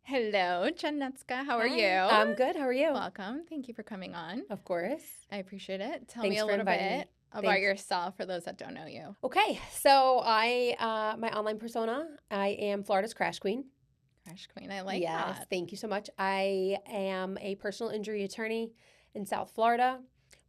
Hello, Netska. How are Hi. you? I'm good. How are you? Welcome. Thank you for coming on. Of course. I appreciate it. Tell Thanks me a for little inviting me. bit about Thanks. yourself for those that don't know you. Okay, so my online persona, I am Florida's Crash Queen. Crash Queen. I like Yes, that. thank you so much. I am a personal injury attorney in South Florida,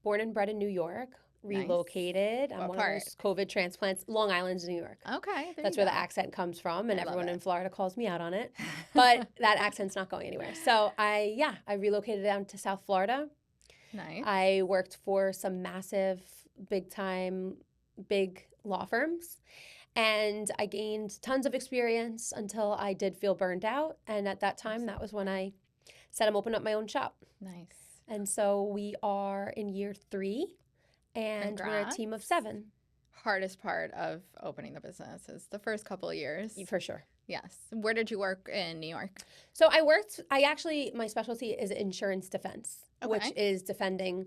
born and bred in New York, Nice. relocated. I'm What one part? of those COVID transplants, Long Island, New York. Okay. That's where the accent comes from, and I love everyone it. in Florida calls me out on it. But that accent's not going anywhere. So I relocated down to South Florida. Nice. I worked for some massive, big law firms, and I gained tons of experience until I did feel burned out. And at that time, that was when I said I'm opening up my own shop. Nice. And so we are in year 3, and we're a team of Congrats. 7. Hardest part of opening the business is the first couple of years. For sure. Yes. Where did you work in New York? So my specialty is insurance defense, which Okay. is defending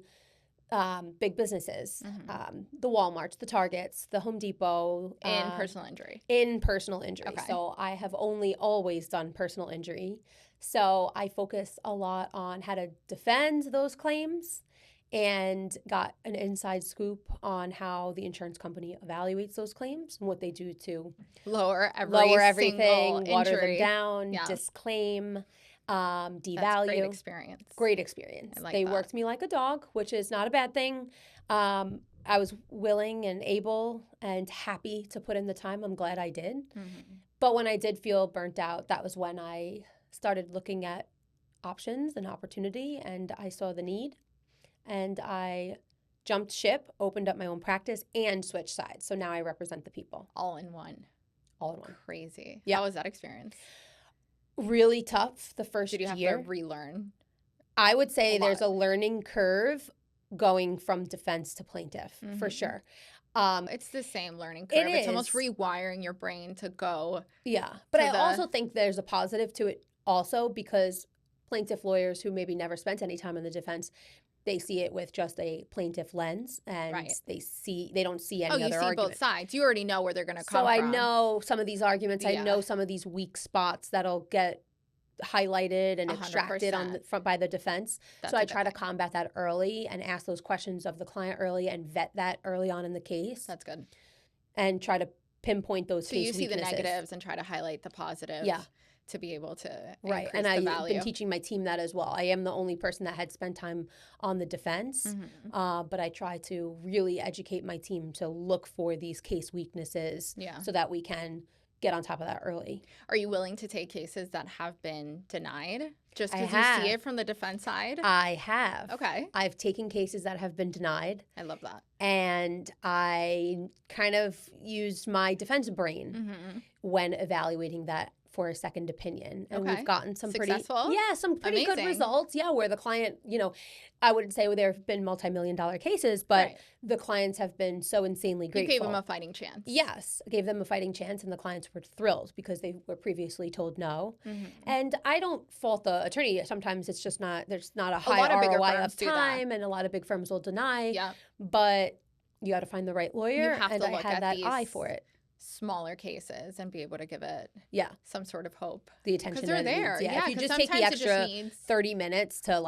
big businesses, Mhm. the Walmarts, the Targets, the Home Depot. In personal injury. In personal injury. Okay. So I have only always done personal injury. So I focus a lot on how to defend those claims and got an inside scoop on how the insurance company evaluates those claims and what they do to Lower lower everything, everything, water injury. them down, Yeah. disclaim, devalue. That's great experience. Great experience. I like They that. worked me like a dog, which is not a bad thing. I was willing and able and happy to put in the time. I'm glad I did. Mhm. But when I did feel burnt out, that was when I started looking at options and opportunity, and I saw the need. And I jumped ship, opened up my own practice, and switched sides. So now I represent the people All in one. all in one. Crazy. Yeah. How was that experience? Really tough the first Did you have year. to relearn? I would say a there's a lot? learning curve going from defense to plaintiff, for Mhm. sure. It's the same learning It curve. It's almost is. rewiring your brain to go. Yeah. But to I the- also think there's a positive to it also, because plaintiff lawyers who maybe never spent any time in the defense, they see it with just a plaintiff lens, and Right. they don't see any Oh, you other see argument. both sides. You already know where they're going to come So I from. know some of these arguments. I Yeah. know some of these weak spots that'll get highlighted and extracted 100%. by the defense. That's So a I good try to thing. combat that early and ask those questions of the client early and vet that early on in the case That's good. and try to pinpoint those So case you see the weaknesses. negatives and try to highlight the positive. Yeah. To be able to Right. increase And the I've value. been teaching my team that as well. I am the only person that had spent time on the defense, but I try to really educate my team to look for these case weaknesses Yeah. so that we can get on top of that early. Are you willing to take cases that have been denied just I because you have. see it from the defense side? I have. Okay. I've taken cases that have been denied, I love that. and I kind of used my defense brain Mm-hmm. when evaluating that for a second opinion. And Okay. we've gotten some Successful? some pretty good Amazing. results. Yeah, where the client, I wouldn't say there have been multi-million-dollar cases, but Right. the clients have been so insanely You grateful. gave them a fighting chance. Yes, gave them a fighting chance, and the clients were thrilled because they were previously told no. Mm-hmm. And I don't fault the attorney. Sometimes it's just there's not a high lot of bigger ROI firms of do that. time, and a lot of big firms will deny. Yeah. But you got to find the right lawyer, have and to I look had at that these eye for it. Smaller cases and be able to give it Yeah, some sort of hope. the attention Because they're that it there. needs. Yeah, if you 'cause just take the sometimes it just extra needs 30 minutes to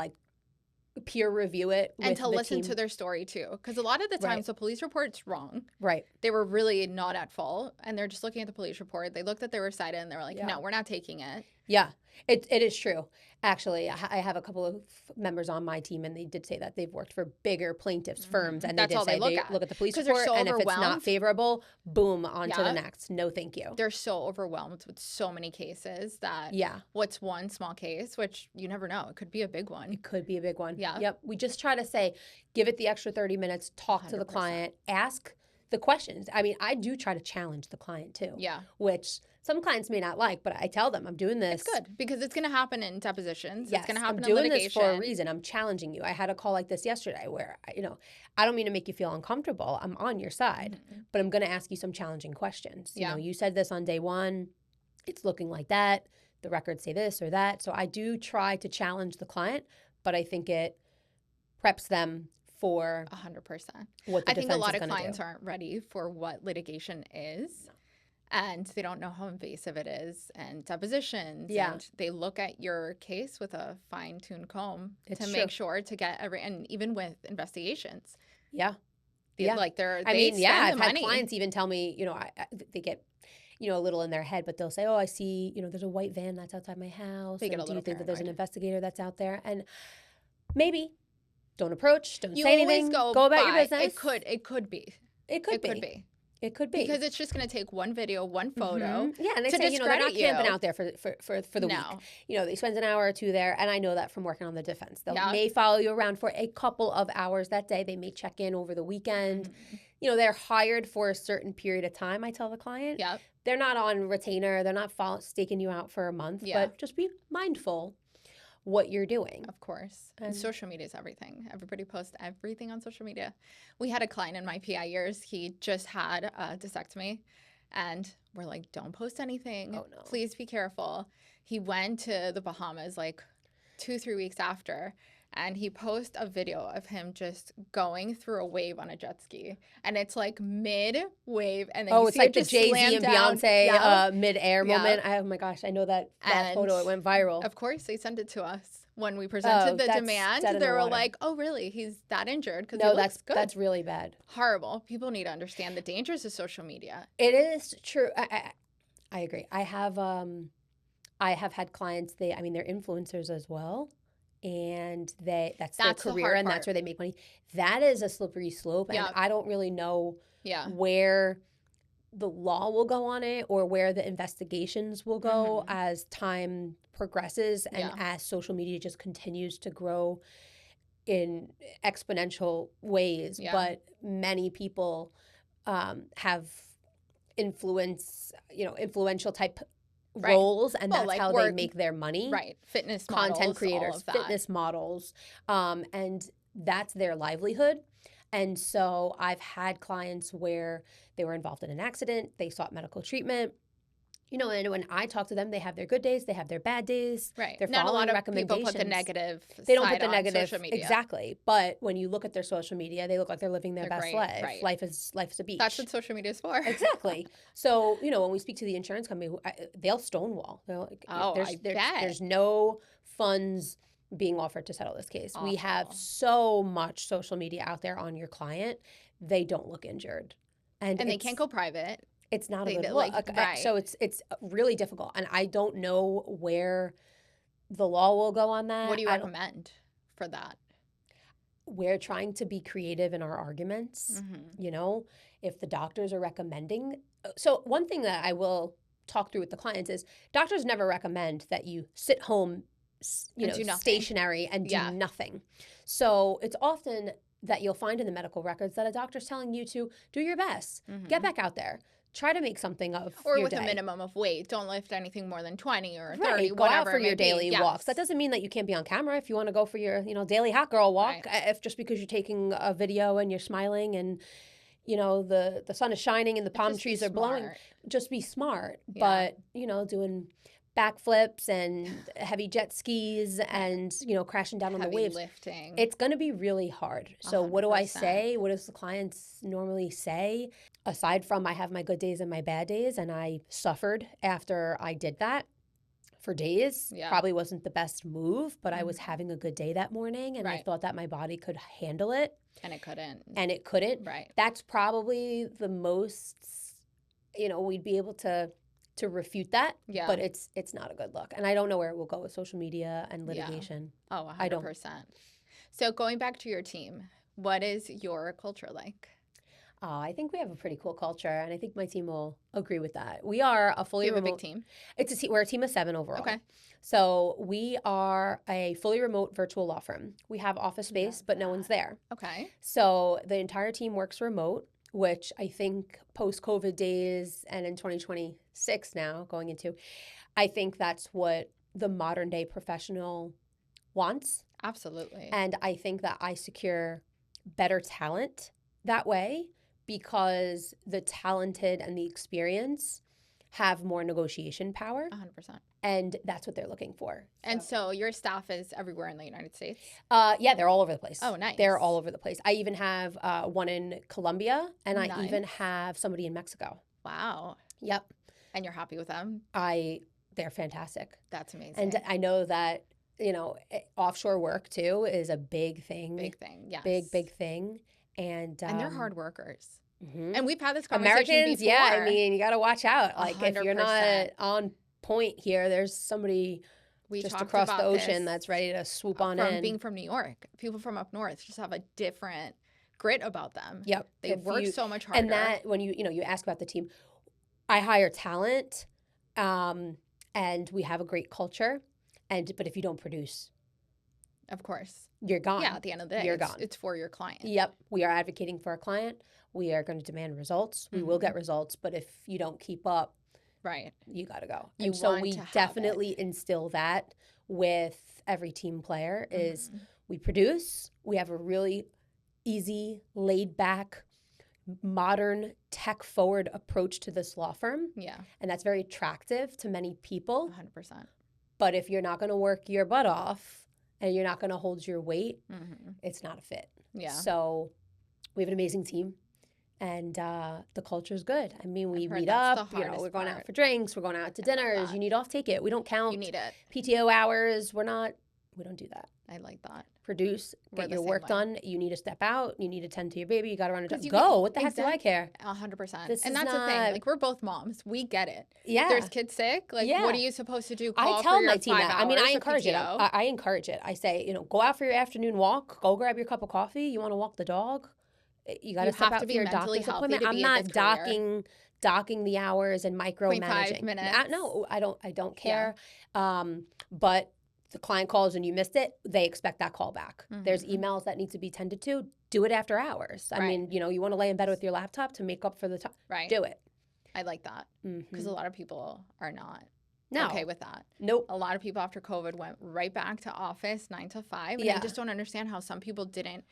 peer review it with and to the listen team. to their story too. Because a lot of the Right. times the police report's wrong. Right. They were really not at fault, and they're just looking at the police report. They looked at their recited and they were like, Yeah. no, we're not taking it. Yeah, it is true. Actually, I have a couple of members on my team, and they did say that they've worked for bigger plaintiffs firms, and That's they did all they say look they at. look at the police 'Cause they're report, so and if it's not overwhelmed. favorable, boom, on to Yeah. the next. No, thank you. They're so overwhelmed with so many cases that Yeah, what's one small case, which you never know. It could be a big one. it could be a big one. Yeah. Yep. We just try to say, give it the extra 30 minutes, talk to the 100%. client, ask the questions. I mean, I do try to challenge the client too, Yeah. which some clients may not like, but I tell them I'm doing this. It's good because it's going to happen in depositions. Yes, It's going to I'm happen in doing litigation. this for a reason. I'm challenging you. I had a call like this yesterday where, I don't mean to make you feel uncomfortable. I'm on your side, but I'm going to ask you some challenging questions. Yeah. You said this on day one. It's looking like that. The records say this or that. So I do try to challenge the client, but I think it preps them for 100%. what the I think a defense lot is of gonna clients do. aren't ready for what litigation is. and they don't know how invasive it is, and depositions. Yeah. And they look at your case with a fine-tuned comb It's to true. make sure to get and even with investigations. Yeah. They, Yeah. like I they mean, spend yeah, the I've had money. clients even tell me, they get, a little in their head, but they'll say, oh, I see, there's a white van that's outside my house. They get And a do you little think that there's an paranoid. investigator that's out there? And maybe don't approach, don't You say always anything, go about your by. business. It could be. It could It could be. be. It could be. Because it's just going to take one video, one photo. Yeah, and they to say, they're not discredit camping you. out there for the No. week. They spend an hour or two there, and I know that from working on the defense. They Yeah. may follow you around for a couple of hours that day. They may check in over the weekend. Mhm. They're hired for a certain period of time, I tell the client. Yep. They're not on retainer. They're not staking you out for a month. Yeah. But just be mindful what you're doing. Of course. And And social media is everything. Everybody posts everything on social media. We had a client in my PI years. He just had a discectomy. And we're like, don't post anything. Oh, no. Please be careful. He went to the Bahamas like 2-3 weeks after. And he posts a video of him just going through a wave on a jet ski. And it's like mid-wave. And then you it's see like it the just Jay-Z slam and down. Beyonce Yeah. mid-air Yeah. moment. Oh, my gosh. I know that And photo. It went viral. Of course, they sent it to us. When we presented the that's demand, dead in they the were water. like, oh, really? He's that injured? Because No, looks good. that's really bad. Horrible. People need to understand the dangers of social media. It is true. I agree. I have had clients. They're influencers as well, and that's their That's the career, hard and that's part. where they make money. That is a slippery slope, and Yeah. I don't really know Yeah. where the law will go on it or where the investigations will go Mhm. as time progresses and Yeah. as social media just continues to grow in exponential ways. Yeah. But many people have influential type Right. roles, and Well, that's like how they we're- make their money. Right. Fitness Content models, all creators, of that. fitness models, and that's their livelihood. And so I've had clients where they were involved in an accident, they sought medical treatment, and when I talk to them, they have their good days, they have their bad days. Right. They're Not a lot following of people put the recommendations. negative They don't side put the on negative, social media. exactly. But when you look at their social media, they look like they're living their They're best great, life. right. Life's a beach. That's what social media is for. Exactly. So, when we speak to the insurance company, they'll stonewall. They're like, Oh, I bet. there's no funds being offered to settle this case. We have Awful. so much social media out there on your client. They don't look injured. And they can't go private. It's not a they good don't, look. like, right. So it's really difficult. And I don't know where the law will go on that. What do you recommend for that? We're trying to be creative in our arguments. Mhm. If the doctors are recommending. So one thing that I will talk through with the clients is doctors never recommend that you sit home, And do nothing. stationary and do Yeah. nothing. So it's often that you'll find in the medical records that a doctor's telling you to do your best, get Mhm. back out there, try to make something of Or your with day. a minimum of weight. Don't lift anything more than 20 or 30, Right, go whatever out for it may your be. daily Yes. walks. That doesn't mean that you can't be on camera if you want to go for your, daily hot girl walk. Right. If just because you're taking a video and you're smiling and, the sun is shining and the palm Just be trees are blowing, smart. just be smart. Yeah. But, doing backflips and heavy jet skis and, crashing down on the Heavy waves, lifting. it's going to be really hard. So what do I 100%. say? What does the clients normally say? Aside from I have my good days and my bad days, and I suffered after I did that for days. Yeah. Probably wasn't the best move, but I was Mhm. having a good day that morning, and I Right. thought that my body could handle it, And it couldn't. and it couldn't. Right. That's probably the most, we'd be able to refute that, Yeah. but it's not a good look. And I don't know where it will go with social media and Yeah. litigation. Oh, I don't. 100%. So going back to your team, what is your culture like? I think we have a pretty cool culture, and I think my team will agree with that. We are a Do fully you have a remote big team? We're a team of 7 overall. Okay. So we are a fully remote virtual law firm. We have office space, Love but no one's there. Okay. So the entire team works remote, which I think post-COVID days and in 2026 now going into, I think that's what the modern day professional wants. Absolutely. And I think that I secure better talent that way because the talented and the experience have more negotiation power, 100%. and that's what they're looking for. And so your staff is everywhere in the United States? Yeah, they're all over the place. Oh, nice. They're all over the place. I even have one in Colombia, and I Nice. even have somebody in Mexico. Wow. Yep. And you're happy with them? They're fantastic. That's amazing. And I know that, offshore work too is a big thing. Big thing, yes. Big thing. And they're hard workers. Mm-hmm. And we've had this conversation Americans, before. yeah, I mean, you got to watch out. Like, 100%. if you're not on point here, there's somebody just across the ocean that's ready to swoop on in. Being from New York, people from up north just have a different grit about them. Yep. They work so much harder. And that, when you ask about the team, I hire talent, and we have a great culture. But if you don't produce, of course, you're gone. Yeah, at the end of the day, you're gone. It's for your client. Yep. We are advocating for our client. We are going to demand results. We will get results. But if you don't keep up, right, you got to go. And so we definitely instill that with every team player is we produce. We have a really easy, laid back, modern, tech forward approach to this law firm. Yeah. And that's very attractive to many people. 100%. But if you're not going to work your butt off and you're not going to hold your weight, it's not a fit. Yeah. So we have an amazing team, and the culture is good. I mean, we meet up, we're going out for drinks, we're going out to dinners. You need off, take it. We don't count you need it. PTO hours. We don't do that. I like that. Produce, get your work done. You need to step out. You need to tend to your baby. You got to run a job. What the heck do I care? 100%. And that's the thing. Like, we're both moms. We get it. Yeah. There's kids sick. Like, what are you supposed to do? I tell my team that. I mean, I encourage it. I encourage it. I say, go out for your afternoon walk. Go grab your cup of coffee. You want to walk the dog? You got to step out for your doctor's appointment. I'm not docking the hours and micromanaging. 0.5 minutes. No, I don't care. But the client calls and you missed it, they expect that call back. There's emails that need to be tended to. Do it after hours. I mean, you want to lay in bed with your laptop to make up for the time. Right. Do it. I like that because a lot of people are not No. okay with that. Nope. A lot of people after COVID went right back to office 9 to 5. And I just don't understand how some people didn't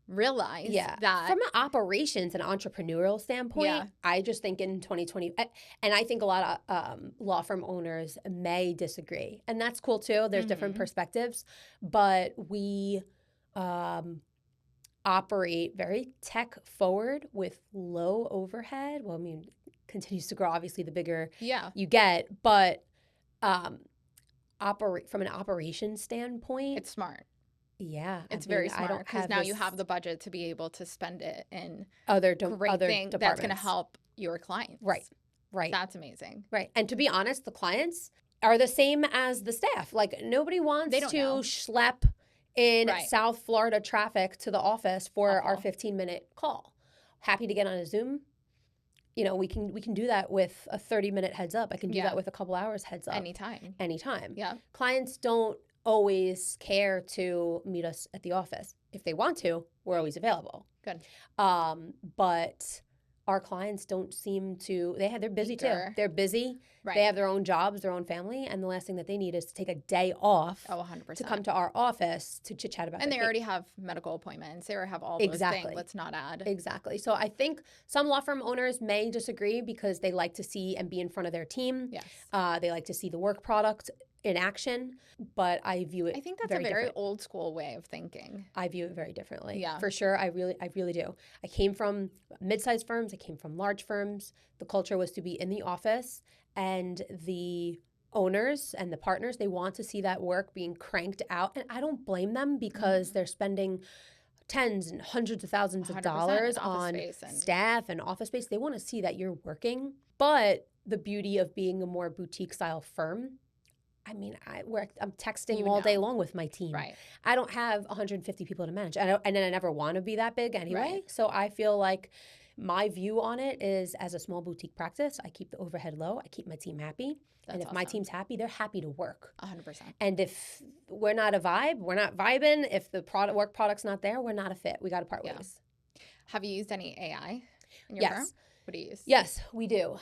realize that. From an operations and entrepreneurial standpoint, I just think in 2020, and I think a lot of law firm owners may disagree. And that's cool too. There's different perspectives. But we operate very tech forward with low overhead. Well, I mean, continues to grow, obviously, the bigger you get. But operate from an operations standpoint, it's smart. Yeah, it's very smart because now you have the budget to be able to spend it in other great thing that's going to help your clients. Right. That's amazing. Right. And to be honest, the clients are the same as the staff. Like, nobody wants to schlep in South Florida traffic to the office for our 15-minute call. Happy to get on a Zoom. We can do that with a 30-minute heads up. I can do that with a couple hours heads up. Anytime. Yeah. Clients don't always care to meet us at the office. If they want to, we're always available. Good. But our clients don't seem to, they're busy too. They're busy. Right. They have their own jobs, their own family, and the last thing that they need is to take a day off 100%. To come to our office to chit-chat about it. And they already have medical appointments. They already have all those things. Let's not add. Exactly. So I think some law firm owners may disagree because they like to see and be in front of their team. Yes. They like to see the work product in action, but I view it. I think that's a very old school way of thinking. I view it very differently. Yeah, for sure. I really do. I came from mid-sized firms. I came from large firms. The culture was to be in the office, and the owners and the partners, they want to see that work being cranked out, and I don't blame them because they're spending tens and hundreds of thousands of dollars on staff and office space. They want to see that you're working, but the beauty of being a more boutique style firm, I mean, I'm texting all day long with my team. Right. I don't have 150 people to manage. And I never want to be that big anyway. Right. So I feel like my view on it is, as a small boutique practice, I keep the overhead low. I keep my team happy. And if my team's happy, they're happy to work. 100%. And if we're not a vibe, we're not vibing. If the work product's not there, we're not a fit. We got to part ways. Have you used any AI in your firm? What do you use? Yes, we do.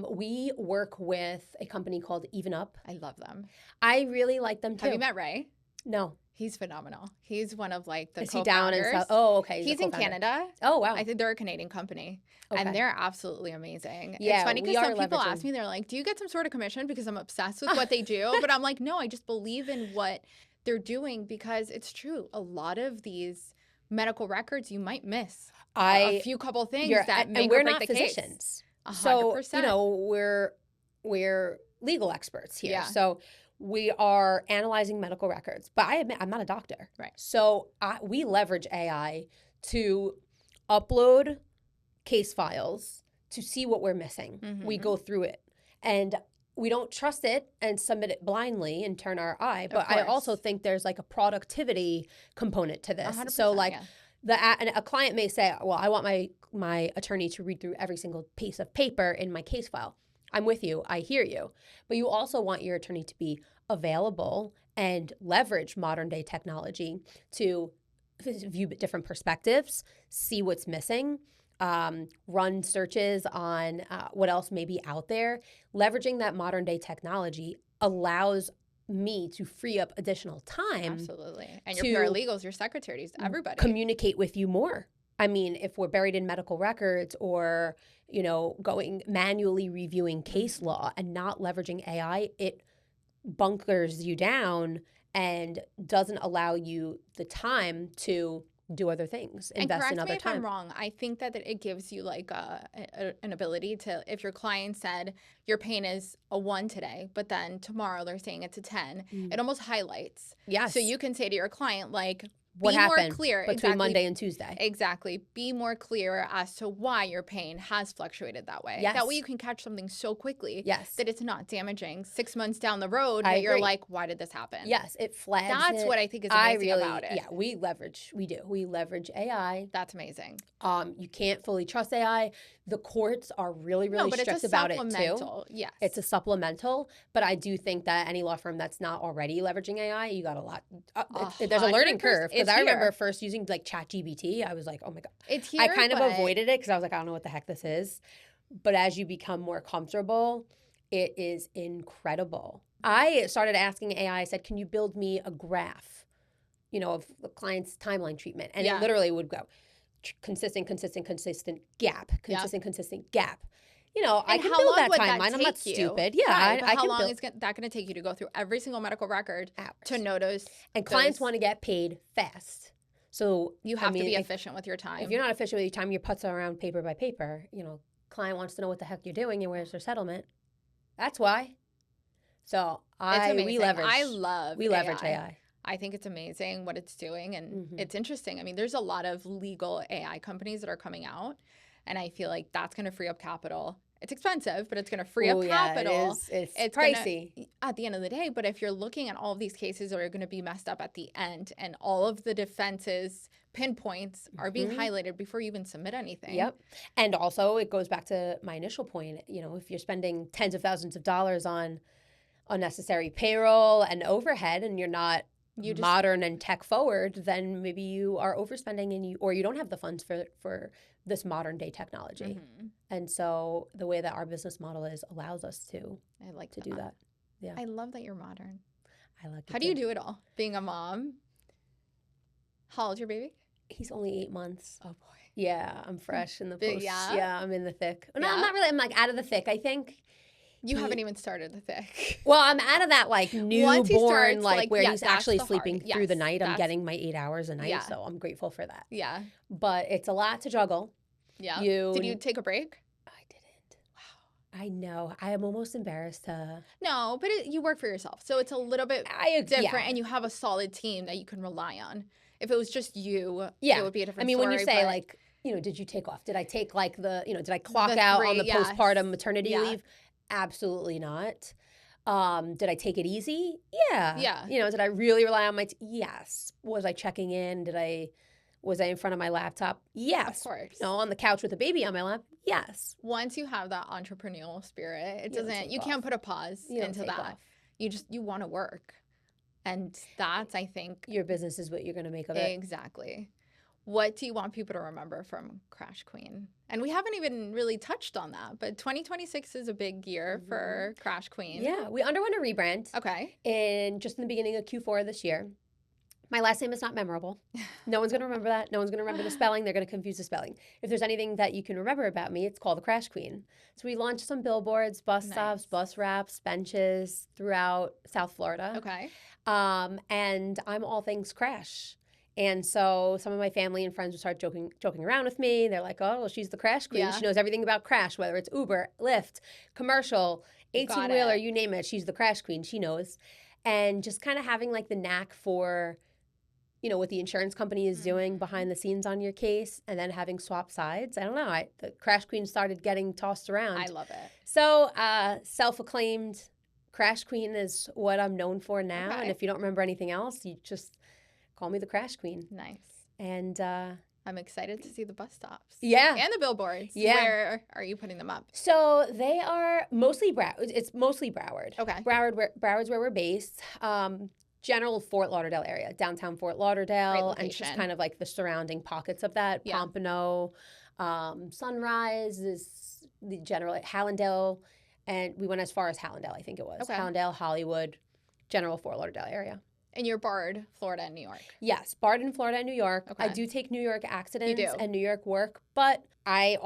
We work with a company called Even Up. I love them. I really like them too. Have you met Ray? No. He's phenomenal. He's one of the co-founders. Is he down in South? Oh, okay. He's in Canada. Oh, wow. I think they're a Canadian company. Okay. And they're absolutely amazing. Yeah, it's funny because some people ask me, they're like, do you get some sort of commission? Because I'm obsessed with what they do. But I'm like, no, I just believe in what they're doing because it's true. A lot of these medical records you might miss a few couple things that make or break the case. And we're not physicians. 100%. So, we're we're legal experts here. Yeah. So we are analyzing medical records. But I admit, I'm not a doctor. Right. So we leverage AI to upload case files to see what we're missing. Mm-hmm. We go through it. And we don't trust it and submit it blindly and turn our eye. But I also think there's like a productivity component to this. 100%, So like and a client may say, well, I want my attorney to read through every single piece of paper in my case file. I'm with you. I hear you. But you also want your attorney to be available and leverage modern day technology to view different perspectives, see what's missing, run searches on what else may be out there. Leveraging that modern day technology allows me to free up additional time. Absolutely. And your paralegals, your secretaries, everybody. Communicate with you more. I mean, if we're buried in medical records or, going manually reviewing case law and not leveraging AI, it bunkers you down and doesn't allow you the time to do other things, invest in other time. And correct me if I'm wrong. I think that it gives you like an ability to, if your client said your pain is a 1 today, but then tomorrow they're saying it's a 10, it almost highlights. Yes. So you can say to your client, like, what be happened more clear between Monday and Tuesday. Exactly. Be more clear as to why your pain has fluctuated that way. Yes. That way you can catch something so quickly that it's not damaging 6 months down the road that you're like, why did this happen? Yes, it flags That's it. what I think is amazing about it. Yeah, we leverage AI. That's amazing. You can't fully trust AI. The courts are really strict about it too. Yes. It's a supplemental, but I do think that any law firm that's not already leveraging AI, you got a lot. There's a learning curve, because I remember first using like ChatGPT, I was like, oh my God. It's here, I kind of avoided it because I was like, I don't know what the heck this is. But as you become more comfortable, it is incredible. I started asking AI, I said, can you build me a graph, of the client's timeline treatment? And it literally would go consistent gap, consistent gap. I can build that timeline. I'm not stupid. Yeah, right, I how can long build. Is that going to take you to go through every single medical record to notice? And clients want to get paid fast. So you have to be efficient with your time. If you're not efficient with your time, you're putzing around paper by paper. Client wants to know what the heck you're doing and where's their settlement. That's why. So we leverage AI. I think it's amazing what it's doing, and it's interesting. I mean, there's a lot of legal AI companies that are coming out, and I feel like that's going to free up capital. It's expensive, but it's going to free up capital. It's pricey at the end of the day. But if you're looking at all of these cases that are going to be messed up at the end, and all of the defense's pinpoints are being highlighted before you even submit anything. Yep. And also, it goes back to my initial point. If you're spending tens of thousands of dollars on unnecessary payroll and overhead, and you're not modern and tech forward, then maybe you are overspending or you don't have the funds for this modern day technology. And so the way that our business model allows us to do that. Yeah. I love that you're modern. I like it. How do you do it all? Being a mom. How old's your baby? He's only 8 months. Oh boy. Yeah, I'm fresh in the post. Yeah, I'm in the thick. No, I'm not really. I'm like out of the thick, I think. You haven't even started the thick. Well, I'm out of that like newborn, where he's actually sleeping through the night. I'm getting my 8 hours a night, so I'm grateful for that. Yeah. But it's a lot to juggle. Yeah. Did you take a break? I didn't. Wow. I know. I am almost embarrassed to. No, but you work for yourself, so it's a little bit different, and you have a solid team that you can rely on. If it was just you, it would be a different story. When you say did you take off? Did I take did I clock out on the postpartum maternity leave? Absolutely not. Did I take it easy? Yeah. Yeah. Did I really rely on yes. Was I checking in? Was I in front of my laptop? Yes. Of course. On the couch with a baby on my lap? Yes. Once you have that entrepreneurial spirit, you can't put a pause into that. You want to work. And that's, I think, your business is what you're going to make of it. Exactly. What do you want people to remember from Crash Queen? And we haven't even really touched on that, but 2026 is a big year for Crash Queen. Yeah, we underwent a rebrand. Okay. In the beginning of Q4 this year. My last name is not memorable. No one's going to remember that. No one's going to remember the spelling. They're going to confuse the spelling. If there's anything that you can remember about me, it's called the Crash Queen. So we launched some billboards, bus stops, bus wraps, benches throughout South Florida. Okay. And I'm all things crash. And so some of my family and friends would start joking around with me. They're like, oh, well, she's the crash queen. Yeah. She knows everything about crash, whether it's Uber, Lyft, commercial, Got 18-wheeler, it. you name it. She's the crash queen. She knows. And just kind of having like the knack for, what the insurance company is doing behind the scenes on your case, and then having swapped sides. I don't know. The crash queen started getting tossed around. I love it. So self-acclaimed crash queen is what I'm known for now. Okay. And if you don't remember anything else, you just call me the crash queen. Nice. And I'm excited to see the bus stops. Yeah. And the billboards. Yeah. Where are you putting them up? So they are mostly It's mostly Broward. Okay. Broward's where we're based. General Fort Lauderdale area, downtown Fort Lauderdale, and just kind of like the surrounding pockets of that. Yeah. Pompano, Sunrise is the general, Hallandale, and we went as far as Hallandale, I think it was. Okay. Hallandale, Hollywood, general Fort Lauderdale area. And you're barred Florida and New York. Yes, barred in Florida and New York. Okay. I do take New York accidents and New York work, but I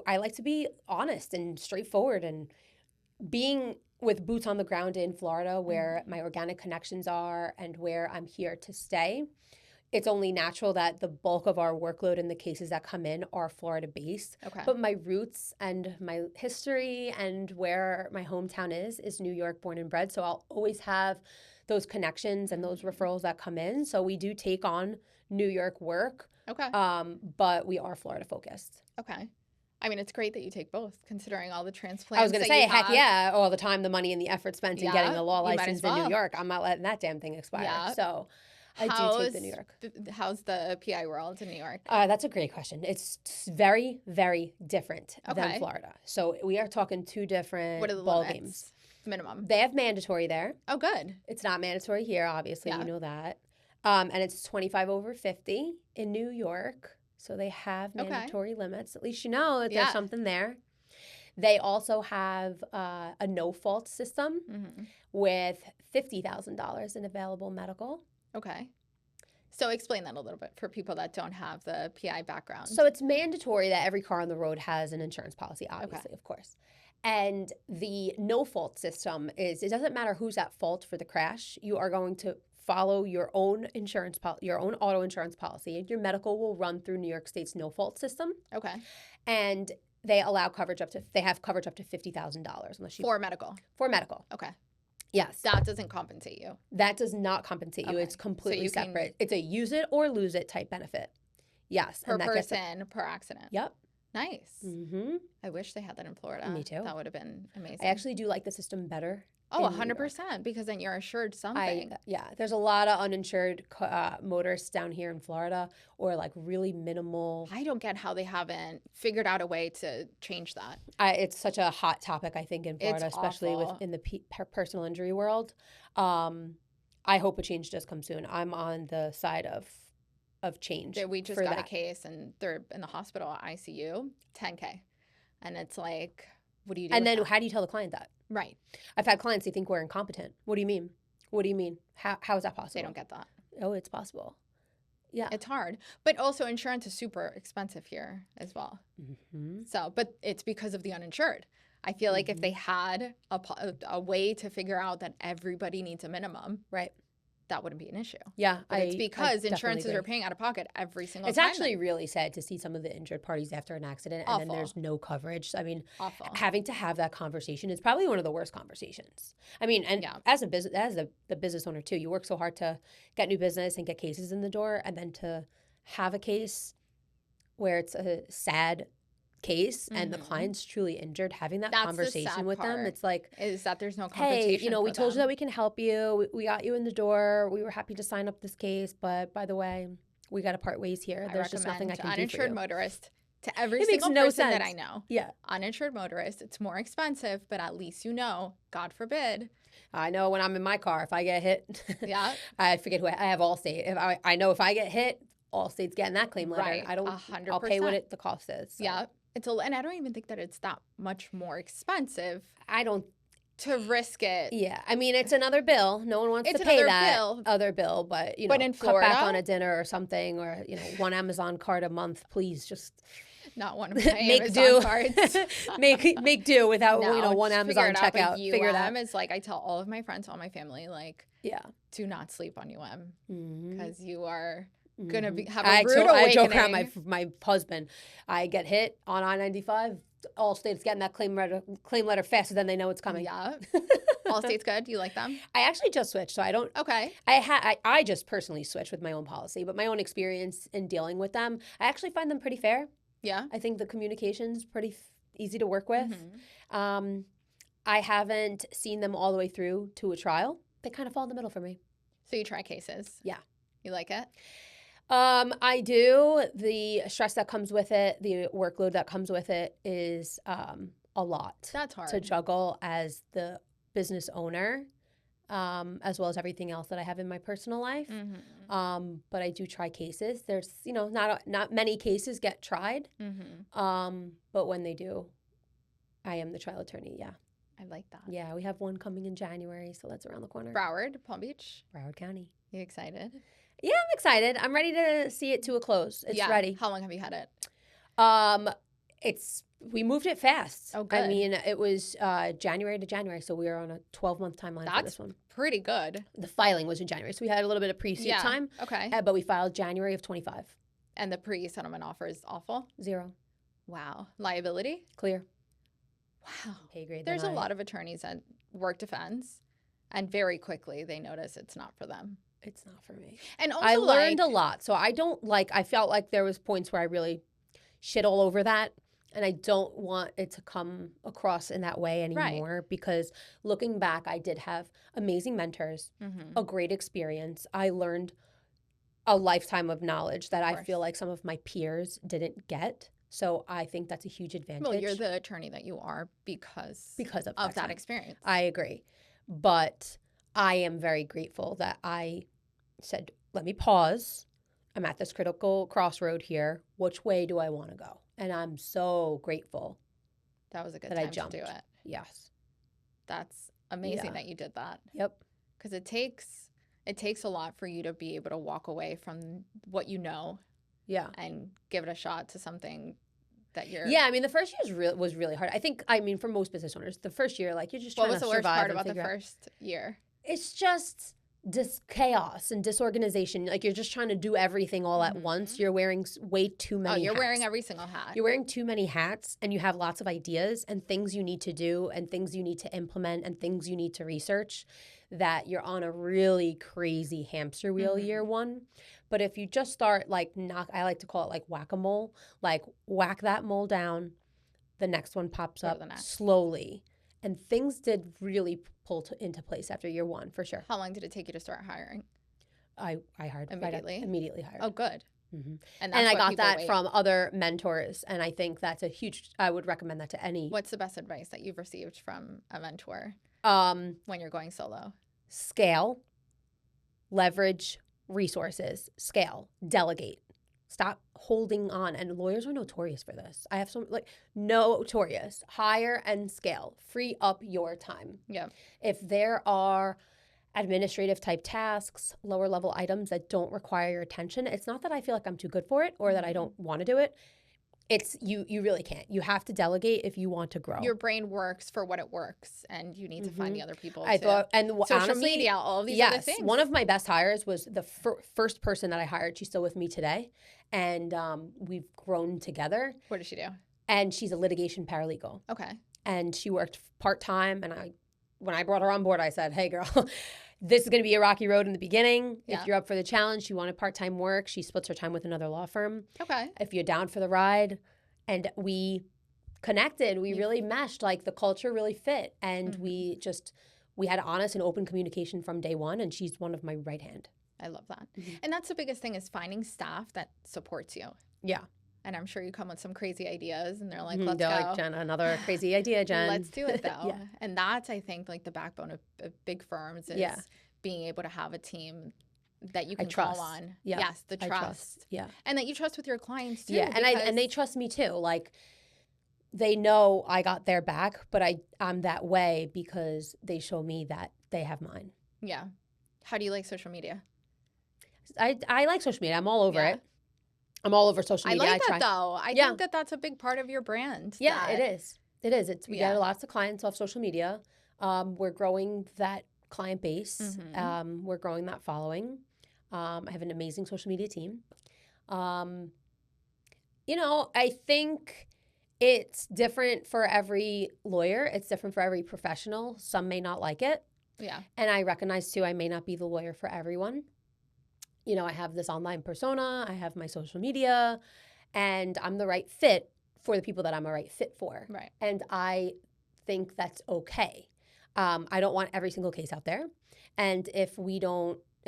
like to be honest and straightforward, and being with boots on the ground in Florida where my organic connections are and where I'm here to stay. It's only natural that the bulk of our workload and the cases that come in are Florida-based. Okay. But my roots and my history and where my hometown is New York, born and bred. So I'll always have those connections and those referrals that come in. So we do take on New York work. Okay. But we are Florida focused. Okay. I mean, it's great that you take both, considering all the transplants. I was going to say, heck yeah, all the time, the money, and the effort spent in getting the law license in New York. I'm not letting that damn thing expire. Yeah. So I do take the New York. How's the PI world in New York? That's a great question. It's very, very different than Florida. So we are talking two different ball games. Minimum. They have mandatory there. Oh, good. It's not mandatory here, obviously. You know that. And it's 25 over 50 in New York. So they have mandatory limits. At least you know that there's something there. They also have a no-fault system with $50,000 in available medical. Okay. So explain that a little bit for people that don't have the PI background. So it's mandatory that every car on the road has an insurance policy, obviously, of course. And the no-fault system is, it doesn't matter who's at fault for the crash. You are going to follow your own your own auto insurance policy. Your medical will run through New York State's no-fault system. Okay. And they allow coverage they have coverage up to $50,000 unless you... For medical? For medical. Okay. Yes. That doesn't compensate you? That does not compensate you. It's completely separate. It's a use it or lose it type benefit. Yes. Per person, per accident? Yep. Nice. I wish they had that in Florida. Me too. That would have been amazing. I actually do like the system better. Oh, 100%, because then you're assured something. There's a lot of uninsured motorists down here in Florida, or like really minimal. I don't get how they haven't figured out a way to change that. It's such a hot topic, I think, in Florida, especially within the personal injury world. I hope a change does come soon. I'm on the side of change. We just got a case, and they're in the hospital ICU, $10K, and it's like, what do you do? And then how do you tell the client that? Right. I've had clients who think we're incompetent. What do you mean? What do you mean? How is that possible? They don't get that. Oh, it's possible. Yeah. It's hard. But also insurance is super expensive here as well. So, but it's because of the uninsured. I feel like if they had a way to figure out that everybody needs a minimum, right, that wouldn't be an issue. Yeah. But it's because insurances are paying out of pocket every single time. It's actually really sad to see some of the injured parties after an accident and then there's no coverage. I mean, having to have that conversation is probably one of the worst conversations. I mean, and as a business, the business owner too, you work so hard to get new business and get cases in the door, and then to have a case where it's a sad case and the client's truly injured, having that conversation with them, it's like, is that there's no compensation. Hey, we told you that we can help you. We got you in the door. We were happy to sign up this case, but by the way, we got to part ways here. There's just nothing I can do for you. Uninsured motorist, to every single person that I know. Yeah. Uninsured motorist, it's more expensive, but at least God forbid. I know when I'm in my car, if I get hit, I forget who I have Allstate. I know if I get hit, Allstate's getting that claim letter. Right. 100%. I'll pay what the cost is. So. Yeah. And I don't even think that it's that much more expensive. I don't. To risk it. Yeah. I mean, it's another bill. No one wants to pay that other bill, but, but in Florida, cut back on a dinner or something, or, one Amazon card a month, please just. Not one of my Amazon cards. make do without, one Amazon checkout. Figure it out. Is like, I tell all of my friends, all my family, like, do not sleep on UM because you are gonna be have I a rude I joke awakening. around my husband. I get hit on I-95. All states getting that claim letter faster than they know it's coming. Yeah. Allstate's good. You like them? I actually just switched, so I don't. Okay. I just personally switched with my own policy, but my own experience in dealing with them, I actually find them pretty fair. Yeah. I think the communication's pretty easy to work with. Mm-hmm. I haven't seen them all the way through to a trial. They kind of fall in the middle for me. So you try cases? Yeah. You like it? I do. The stress that comes with it, the workload that comes with it is a lot. That's hard. To juggle as the business owner, as well as everything else that I have in my personal life. Mm-hmm. But I do try cases. There's, not many cases get tried. Mm-hmm. But when they do, I am the trial attorney. Yeah. I like that. Yeah, we have one coming in January, so that's around the corner. Broward, Palm Beach. Broward County. You excited? Yeah, I'm excited. I'm ready to see it to a close. It's ready. How long have you had it? We moved it fast. Oh, good. I mean, it was January to January, so we were on a 12-month timeline for this one. Pretty good. The filing was in January, so we had a little bit of pre-suit time. Okay. But we filed January of 25. And the pre-settlement offer is awful? 0. Wow. Liability? Clear. Wow. Pay grade. There's a lot of attorneys that work defense, and very quickly they notice it's not for them. It's not for me. And also I learned a lot, so I felt like there was points where I really shit all over that. And I don't want it to come across in that way anymore because looking back, I did have amazing mentors, a great experience. I learned a lifetime of knowledge that I feel like some of my peers didn't get. So I think that's a huge advantage. Well, you're the attorney that you are because of that experience. I agree. But I am very grateful that I said, let me pause. I'm at this critical crossroad here. Which way do I want to go? And I'm so grateful. That was a good that time I jumped. to do it. Yes. That's amazing that you did that. Yep. Because it takes a lot for you to be able to walk away from what you know. Yeah. And give it a shot to something that you're. Yeah, I mean, the first year was really hard. I think, for most business owners, the first year, like, you're just trying to survive. What was the worst part about the first year? It's just chaos and disorganization. Like, you're just trying to do everything all at once. You're wearing way too many hats. Wearing every single hat. You're wearing too many hats, and you have lots of ideas and things you need to do and things you need to implement and things you need to research, that you're on a really crazy hamster wheel year one. But if you just start, I like to call it like whack-a-mole, like whack that mole down, the next one pops up slowly. And things did really pull into place after year one, for sure. How long did it take you to start hiring? I hired immediately. Immediately hired. Oh, good. Mm-hmm. And I got that from other mentors, and I think that's I would recommend that to any. What's the best advice that you've received from a mentor when you're going solo? Scale, leverage resources, scale, delegate. Stop holding on. And lawyers are notorious for this. I have notorious. Hire and scale. Free up your time. Yeah. If there are administrative type tasks, lower level items that don't require your attention, it's not that I feel like I'm too good for it or that I don't want to do it. It's you really can't. You have to delegate if you want to grow. Your brain works for what it works, and you need to find the other people. Social media, all of these other things. One of my best hires was the first person that I hired. She's still with me today, and we've grown together. What does she do? And she's a litigation paralegal. Okay. And she worked part-time, and when I brought her on board, I said, hey, girl, this is going to be a rocky road in the beginning. Yeah. If you're up for the challenge, she wanted part-time work. She splits her time with another law firm. Okay. If you're down for the ride. And we connected. We really meshed. Like, the culture really fit. And we had honest and open communication from day one. And she's one of my right hand. I love that. And that's the biggest thing, is finding staff that supports you. Yeah. And I'm sure you come with some crazy ideas, and they're like, let's go. Like, Jen, another crazy idea, Jen. Let's do it, though. Yeah. And that's, I think, like the backbone of big firms is being able to have a team that you can call on. Yeah. Yes, the trust. Yeah. And that you trust with your clients, too. Yeah, and they trust me, too. Like, they know I got their back, but I'm that way because they show me that they have mine. Yeah. How do you like social media? I like social media. I'm all over it. I'm all over social media. I like that, though. I think that that's a big part of your brand. Yeah, it is. It is. We get lots of clients off social media. We're growing that client base. We're growing that following. I have an amazing social media team. You know, I think it's different for every lawyer. It's different for every professional. Some may not like it. Yeah. And I recognize too, I may not be the lawyer for everyone. You know, I have this online persona, I have my social media, and I'm the right fit for the people that I'm a right fit for. Right. And I think that's okay. I don't want every single case out there. And if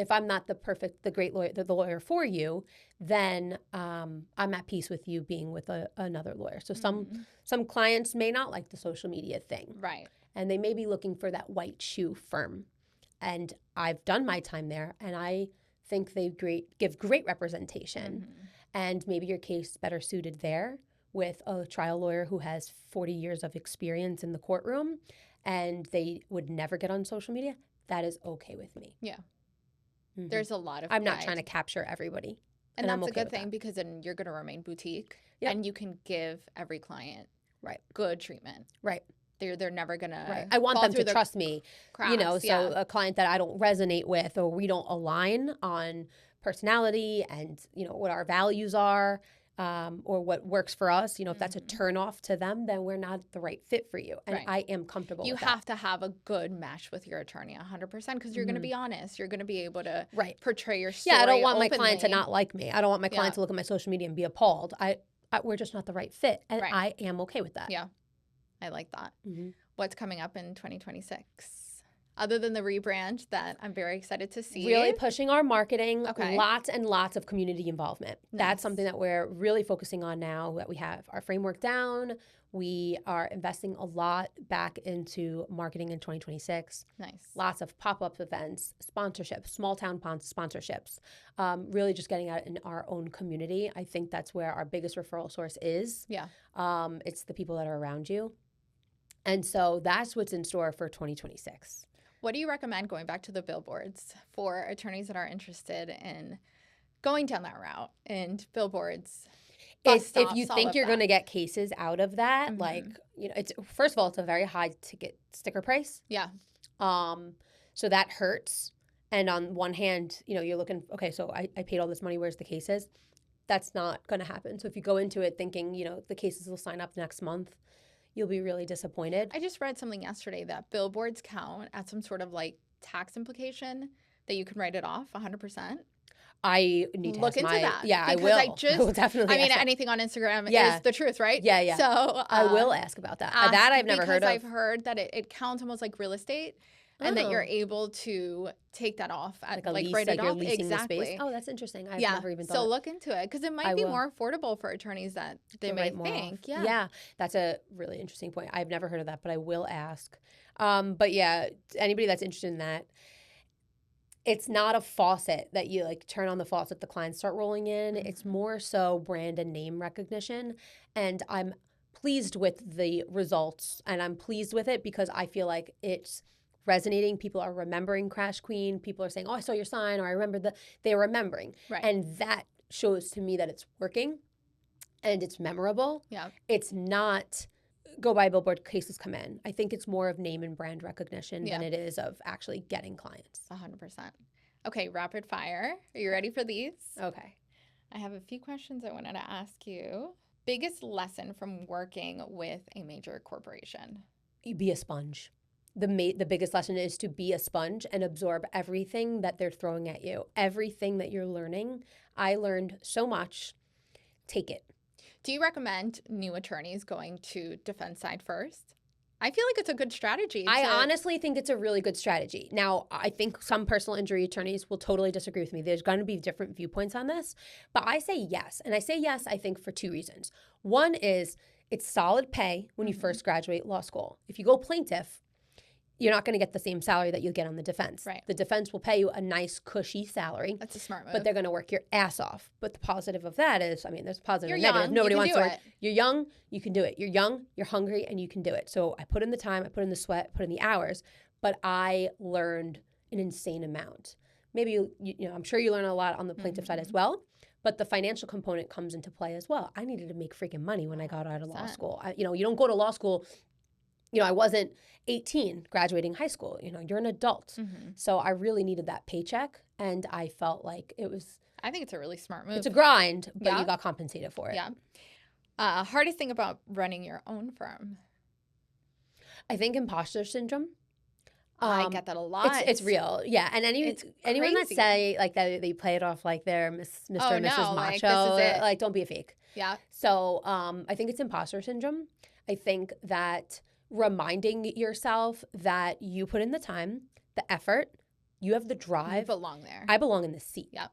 I'm not the great lawyer, the lawyer for you, then I'm at peace with you being with another lawyer. So some clients may not like the social media thing. Right. And they may be looking for that white shoe firm. And I've done my time there, and I think they give great representation. And maybe your case is better suited there with a trial lawyer who has 40 years of experience in the courtroom, and they would never get on social media. That is okay with me. Yeah. There's a lot of I'm not trying to capture everybody. And that's I'm okay a good with thing that. because then you're going to remain boutique. Yep. And you can give every client Right. good treatment. Right. They're never going to I want them to trust me, cracks, you know, so a client that I don't resonate with or we don't align on personality and, you know, what our values are, or what works for us, you know, if that's a turn off to them, then we're not the right fit for you. And I am comfortable with that. You have to have a good match with your attorney 100% because you're going to be honest. You're going to be able to portray your story. Yeah, I don't want openly. my client to not like me. I don't want my client to look at my social media and be appalled. We're just not the right fit. And I am okay with that. Yeah, I like that. What's coming up in 2026? Other than the rebrand that I'm very excited to see. Really pushing our marketing, lots and lots of community involvement. Nice. That's something that we're really focusing on now that we have our framework down. We are investing a lot back into marketing in 2026. Nice. Lots of pop-up events, sponsorships, small town sponsorships, really just getting out in our own community. I think that's where our biggest referral source is. Yeah. It's the people that are around you. And so that's what's in store for 2026. What do you recommend going back to the billboards for attorneys that are interested in going down that route and billboards? If you think you're going to get cases out of that, like, you know, it's first of all, it's a very high ticket sticker price. Yeah. So that hurts. And on one hand, you know, you're looking, okay, so I paid all this money. Where's the cases? That's not going to happen. So if you go into it thinking, you know, the cases will sign up next month, you'll be really disappointed. I just read something yesterday that billboards count as some sort of like tax implication that you can write it off 100%. I need to look into that. Yeah, I will. I will definitely. I mean, anything on Instagram is the truth, right? Yeah, yeah. So I will ask about that. That I've never heard of. I've heard that it counts almost like real estate, and that you're able to take that off at like write it off. Exactly. The space. Oh, that's interesting. I've never even thought. So look into it because it might be more affordable for attorneys that they may think. Yeah. Yeah, that's a really interesting point. I've never heard of that, but I will ask. But yeah, anybody that's interested in that. It's not a faucet that you like turn on the faucet, the clients start rolling in. It's more so brand and name recognition. And I'm pleased with the results and I'm pleased with it because I feel like it's resonating. People are remembering Crash Queen. People are saying, oh, I saw your sign, or I remember they're remembering. Right. And that shows to me that it's working and it's memorable. Yeah. It's not go buy a billboard, cases come in. I think it's more of name and brand recognition than it is of actually getting clients. 100%. Okay, rapid fire. Are you ready for these? Okay. I have a few questions I wanted to ask you. Biggest lesson from working with a major corporation? You be a sponge. The biggest lesson is to be a sponge and absorb everything that they're throwing at you. Everything that you're learning. I learned so much. Take it. Do you recommend new attorneys going to defense side first? I feel like it's a good strategy. I honestly think it's a really good strategy. Now, I think some personal injury attorneys will totally disagree with me. There's going to be different viewpoints on this, but I say yes. And I say yes, I think, for two reasons. One is it's solid pay when you first graduate law school. If you go plaintiff, you're not going to get the same salary that you'll get on the defense. Right. The defense will pay you a nice, cushy salary. That's a smart move. But they're going to work your ass off. But the positive of that is, I mean, there's positive you're and negative. Young, nobody you wants can to do work. You're young, you can do it. You're young, you're hungry, and you can do it. So I put in the time, I put in the sweat, put in the hours, but I learned an insane amount. Maybe, you know, I'm sure you learn a lot on the plaintiff side as well. But the financial component comes into play as well. I needed to make freaking money when I got out of law school. You know, you don't go to law school I wasn't 18 graduating high school. You're an adult. Mm-hmm. So I really needed that paycheck. And I felt like I think it's a really smart move. it's a grind, but Yeah. you got compensated for it. Yeah. Hardest thing about running your own firm? I think imposter syndrome. I get that a lot. It's real. Yeah. And It's anyone that crazy. say like that they play it off like they're Mr. Oh, and Mrs. no, like, Macho, this is it. like don't be a fake. Yeah. So I think it's imposter syndrome. I think that reminding yourself that you put in the time, the effort, you have the You drive. belong there. I belong in the seat. Yep.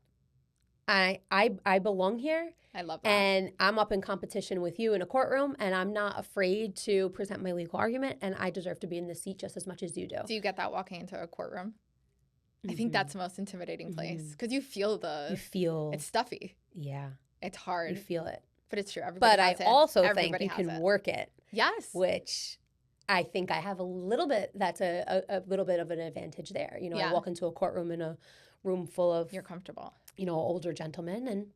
I belong here, I love that. and I'm up in competition with you in a courtroom, and I'm not afraid to present my legal argument, and I deserve to be in the seat just as much as you do. Do you get that walking into a courtroom? I think that's the most intimidating place because you feel it's stuffy. Yeah, It's hard. you feel it. But it's true. Everybody But I has it. also think Everybody you has can it. work it, Yes. which I think I have a little bit, that's a little bit of an advantage there. Yeah. I walk into a courtroom in a room full of, You're comfortable. older gentlemen, and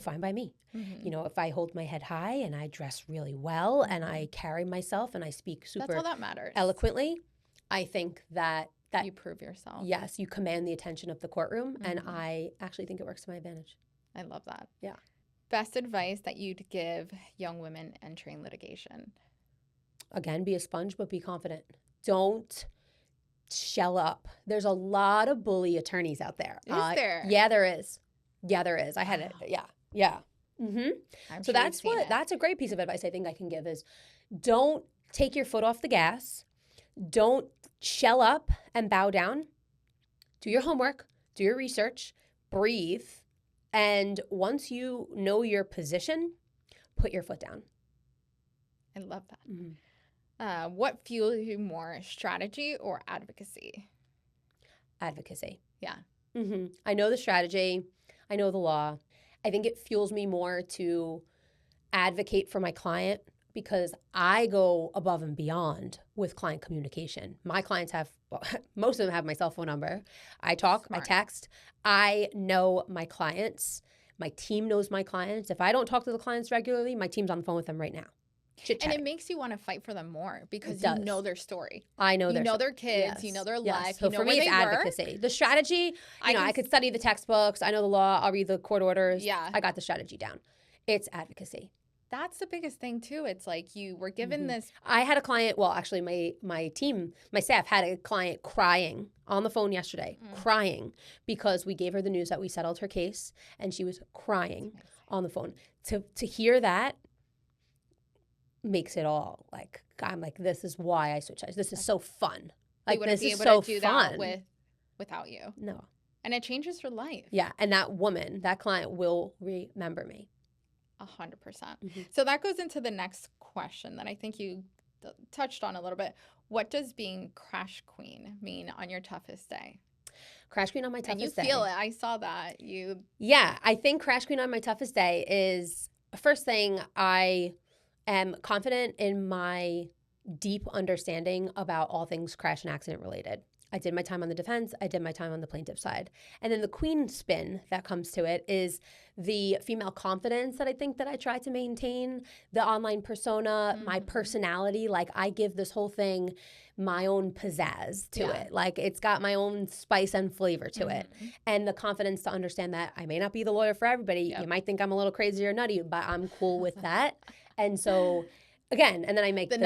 fine by me. Mm-hmm. If I hold my head high and I dress really well and I carry myself and I speak That's super all that matters. eloquently, I think that You prove yourself. yes, you command the attention of the courtroom, and Mhm. I actually think it works to my advantage. I love that. Yeah. Best advice that you'd give young women entering litigation? Again, be a sponge, but be confident. Don't shell up. There's a lot of bully attorneys out there. Is there? Yeah, there is. Yeah, there is. I had it. Wow. Yeah. Mm-hmm. I'm So sure you've seen it. that's a great piece of advice I think I can give is don't take your foot off the gas. Don't shell up and bow down. Do your homework, do your research, breathe, and once you know your position, put your foot down. I love that. Mm-hmm. What fuels you more, strategy or advocacy? Advocacy. Yeah. Mm-hmm. I know the strategy. I know the law. I think it fuels me more to advocate for my client because I go above and beyond with client communication. My clients most of them have my cell phone number. I talk, Smart. I text. I know my clients. My team knows my clients. If I don't talk to the clients regularly, my team's on the phone with them right now. And Chit-chatting. it makes you want to fight for them more because It you does. know their story. I know You their know their kids. You know their life. So You know for where me, it's they work. advocacy. The strategy, I can could study the textbooks. I know the law. I'll read the court orders. Yeah. I got the strategy down. It's advocacy. That's the biggest thing too. It's like you were given Mhm. this. I had a client, well, actually my team, my staff had a client crying on the phone yesterday, crying because we gave her the news that we settled her case and she was crying on the phone. To hear that makes it all like, I'm like, this is why I switched sides. This is so fun. They Like, wouldn't this be is able so to do fun. that without you. No. And it changes your life. Yeah. And that client will remember me. 100%. Mhm. So that goes into the next question that I think you touched on a little bit. What does being crash queen mean on your toughest day? Crash queen on my toughest And you day. feel it. I saw that. Yeah, I think crash queen on my toughest day is first thing, I am confident in my deep understanding about all things crash and accident related. I did my time on the defense. I did my time on the plaintiff side. And then the queen spin that comes to it is the female confidence that I think that I try to maintain, the online persona, my personality. Like I give this whole thing my own pizzazz to it. Like it's got my own spice and flavor to it. And the confidence to understand that I may not be the lawyer for everybody. Yep. You might think I'm a little crazy or nutty, but I'm cool with that. And so again, and then I make the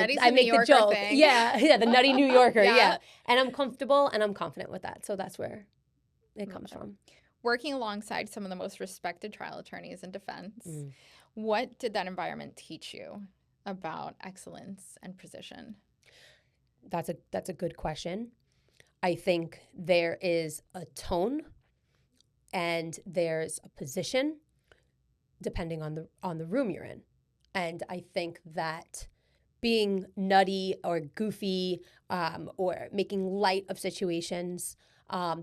joke. Thing. Yeah, the nutty New Yorker. Yeah. Yeah. And I'm comfortable and I'm confident with that. So that's where it comes from. Working alongside some of the most respected trial attorneys in defense, what did that environment teach you about excellence and precision? That's a good question. I think there is a tone and there's a position depending on the room you're in. And I think that being nutty or goofy or making light of situations,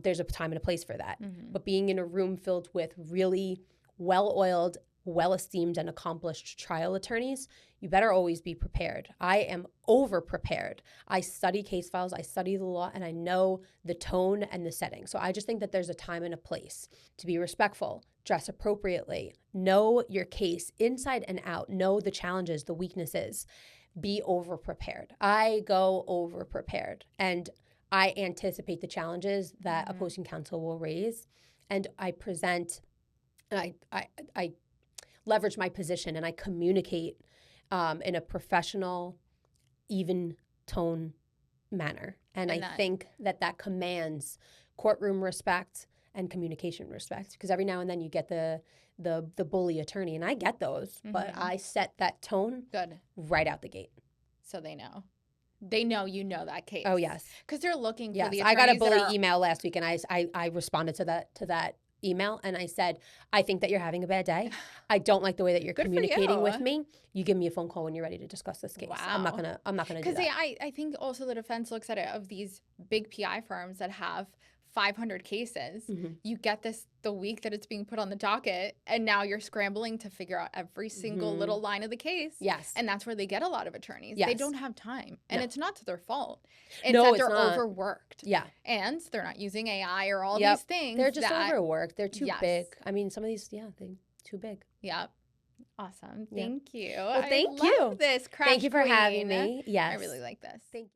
there's a time and a place for that. But being in a room filled with really well-oiled, well-esteemed, and accomplished trial attorneys, you better always be prepared. I am over-prepared. I study case files, I study the law, and I know the tone and the setting. So I just think that there's a time and a place to be respectful, dress appropriately, know your case inside and out, know the challenges, the weaknesses, be over prepared. I go over prepared, and I anticipate the challenges that opposing counsel will raise, and I present, and I leverage my position, and I communicate in a professional, even tone manner. And I think that commands courtroom respect and communication respect, because every now and then you get the bully attorney, and I get those, but I set that tone right out the gate. So they know. They know you know that case. Oh, yes. Because they're looking for the attorneys. I got a bully email last week, and I responded to that email, and I said, I think that you're having a bad day. I don't like the way that you're communicating with me. You give me a phone call when you're ready to discuss this case. Wow. I'm not gonna do that. Because I think also the defense looks at it of these big PI firms that have 500 cases. You get this the week that it's being put on the docket, and now you're scrambling to figure out every single little line of the case. Yes. And that's where they get a lot of attorneys. Yes. They don't have time. And it's not to their fault. It's no, that they're overworked. Yeah. And they're not using AI or all these things. They're just overworked. They're too big. I mean, some of these, they're too big. Yep. Awesome. Thank you. Well, thank I love this crash Thank you for queen. having me. Yes. I really like this. Thank you.